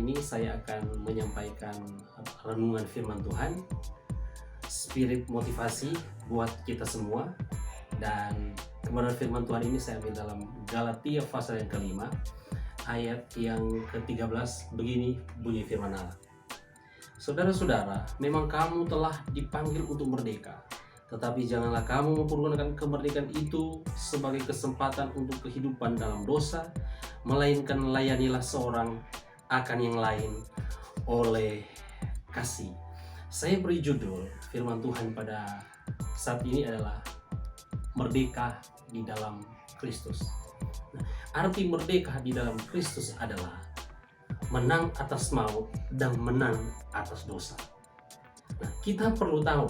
ini saya akan menyampaikan renungan firman Tuhan, spirit motivasi buat kita semua. Dan kebenaran firman Tuhan ini saya ambil dalam Galatia pasal yang kelima, ayat yang ke-13. Begini bunyi firman Allah. Saudara-saudara, memang kamu telah dipanggil untuk merdeka, tetapi janganlah kamu mempergunakan kemerdekaan itu sebagai kesempatan untuk kehidupan dalam dosa, melainkan layanilah seorang akan yang lain oleh kasih. Saya beri judul firman Tuhan pada saat ini adalah merdeka di dalam Kristus. Nah, arti merdeka di dalam Kristus adalah menang atas maut dan menang atas dosa. Nah, kita perlu tahu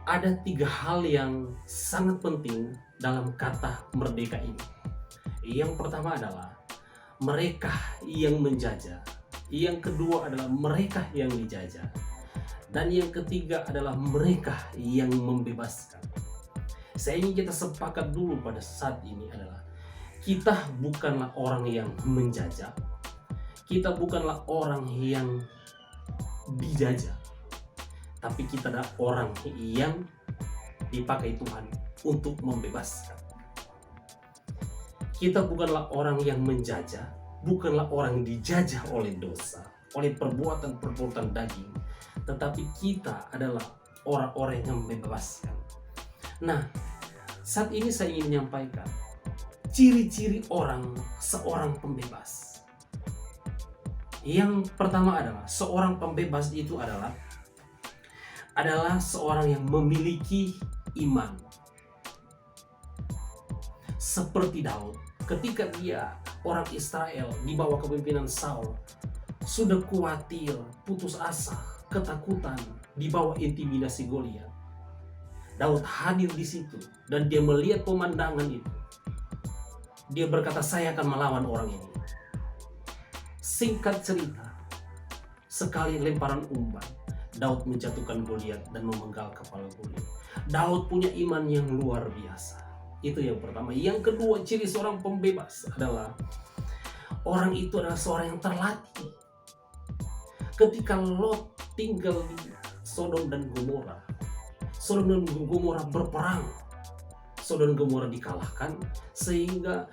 ada 3 hal yang sangat penting dalam kata merdeka ini. Yang pertama adalah mereka yang menjajah. Yang kedua adalah mereka yang dijajah. Dan yang ketiga adalah mereka yang membebaskan. Saya ingin kita sepakat dulu pada saat ini adalah kita bukanlah orang yang menjajah. Kita bukanlah orang yang dijajah. Tapi kita adalah orang yang dipakai Tuhan untuk membebaskan. Kita bukanlah orang yang menjajah, bukanlah orang yang dijajah oleh dosa, oleh perbuatan-perbuatan daging, tetapi kita adalah orang-orang yang membebaskan. Nah, saat ini saya ingin menyampaikan ciri-ciri seorang pembebas. Yang pertama adalah seorang pembebas itu adalah seorang yang memiliki iman. Seperti Daud, ketika dia orang Israel di bawah kepemimpinan Saul sudah khawatir, putus asa, ketakutan, di bawah intimidasi Goliat, Daud hadir di situ dan dia melihat pemandangan itu. Dia berkata, saya akan melawan orang ini. Singkat cerita, sekali lemparan umpan, Daud menjatuhkan Goliat dan memenggal kepala Goliat. Daud punya iman yang luar biasa. Itu yang pertama. Yang kedua, ciri seorang pembebas adalah orang itu adalah seorang yang terlatih. Ketika Lot tinggal di Sodom dan Gomora, Sodom dan Gomora berperang. Sodom dan Gomora dikalahkan sehingga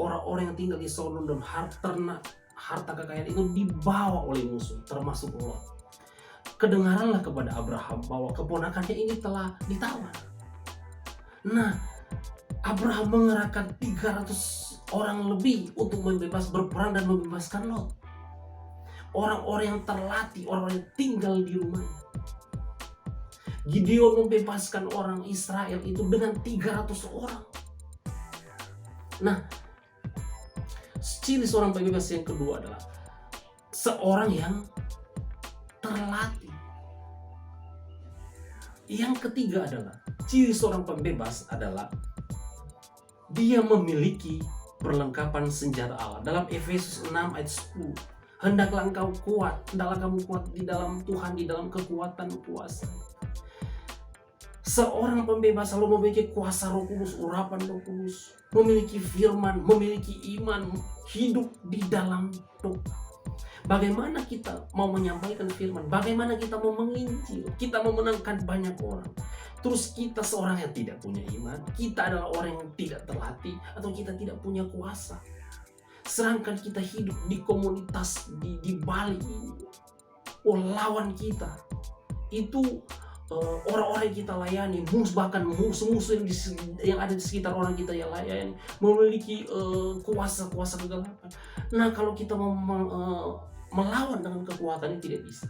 orang-orang yang tinggal di Sodom dan harta kekayaan itu dibawa oleh musuh, termasuk Lot. Kedengaranlah kepada Abraham bahwa keponakannya ini telah ditawan. Nah, Abraham mengerahkan 300 orang lebih untuk berperang dan membebaskan Lot. Orang-orang yang terlatih, orang-orang yang tinggal di rumahnya. Gideon membebaskan orang Israel itu dengan 300 orang. Nah, ciri seorang pembebas yang kedua adalah seorang yang terlatih. Yang ketiga adalah ciri seorang pembebas adalah dia memiliki perlengkapan senjata Allah. Dalam Efesus 6 ayat 10, hendaklah kamu kuat di dalam Tuhan, di dalam kekuatan kuasa. Seorang pembebas selalu memiliki kuasa Roh Kudus, urapan Roh Kudus, memiliki firman, memiliki iman, hidup di dalam Tuhan. Bagaimana kita mau menyampaikan firman? Bagaimana kita mau menginjil? Kita mau menangkan banyak orang. Terus kita seorang yang tidak punya iman, kita adalah orang yang tidak terlatih, atau kita tidak punya kuasa. Sedangkan kita hidup di komunitas di Bali ini, lawan kita itu orang-orang yang kita layani, bahkan musuh-musuh yang ada di sekitar orang kita yang layani, memiliki kuasa-kuasa kegelapan. Nah, kalau kita mau melawan dengan kekuatan ini tidak bisa.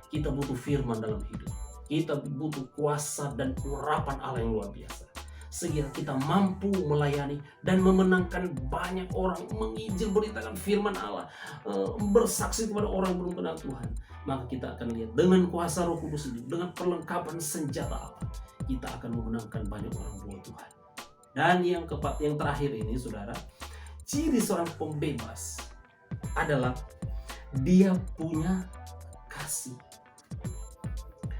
Kita butuh firman dalam hidup. Kita butuh kuasa dan urapan Allah yang luar biasa, sehingga kita mampu melayani dan memenangkan banyak orang, menginjil, beritakan firman Allah, bersaksi kepada orang belum kenal Tuhan. Maka kita akan lihat dengan kuasa Roh Kudus ini, dengan perlengkapan senjata Allah, kita akan memenangkan banyak orang buat Tuhan. Dan yang terakhir ini, saudara, ciri seorang pembebas adalah dia punya kasih.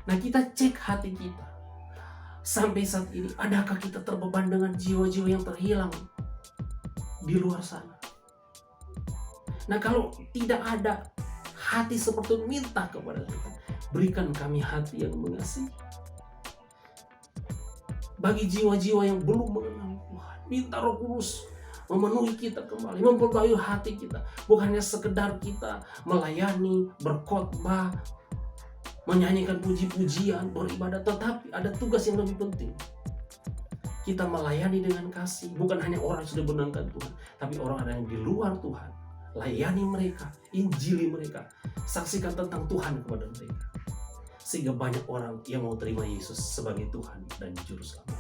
Nah, kita cek hati kita. Sampai saat ini, adakah kita terbeban dengan jiwa-jiwa yang terhilang di luar sana? Nah, kalau tidak ada hati seperti itu, minta kepada Tuhan, berikan kami hati yang mengasihi. Bagi jiwa-jiwa yang belum mengenal Tuhan, minta Roh Kudus memenuhi kita kembali, memperbaiki hati kita. Bukannya sekedar kita melayani, berkhotbah, menyanyikan puji-pujian, beribadah, tetapi ada tugas yang lebih penting. Kita melayani dengan kasih, bukan hanya orang yang sudah mengenal Tuhan, tapi orang-orang yang di luar Tuhan. Layani mereka, injili mereka, saksikan tentang Tuhan kepada mereka, sehingga banyak orang yang mau terima Yesus sebagai Tuhan dan Juru Selamat.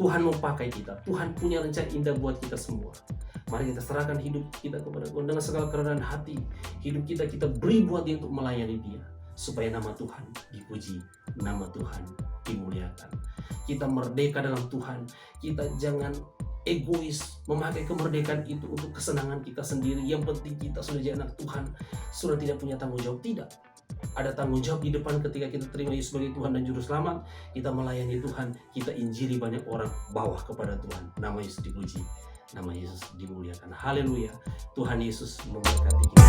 Tuhan mau pakai kita, Tuhan punya rencana indah buat kita semua. Mari kita serahkan hidup kita kepada Tuhan dengan segala kerendahan hati. Hidup kita beri buat Dia untuk melayani Dia, supaya nama Tuhan dipuji, nama Tuhan dimuliakan. Kita merdeka dalam Tuhan. Kita jangan egois memakai kemerdekaan itu untuk kesenangan kita sendiri. Yang penting kita sudah jadi anak Tuhan, sudah tidak punya tanggung jawab. Tidak, ada tanggung jawab di depan ketika kita terima Yesus sebagai Tuhan dan Juru Selamat. Kita melayani Tuhan, kita injili banyak orang, bawa kepada Tuhan. Nama Yesus dipuji, nama Yesus dimuliakan. Haleluya. Tuhan Yesus memberkati kita.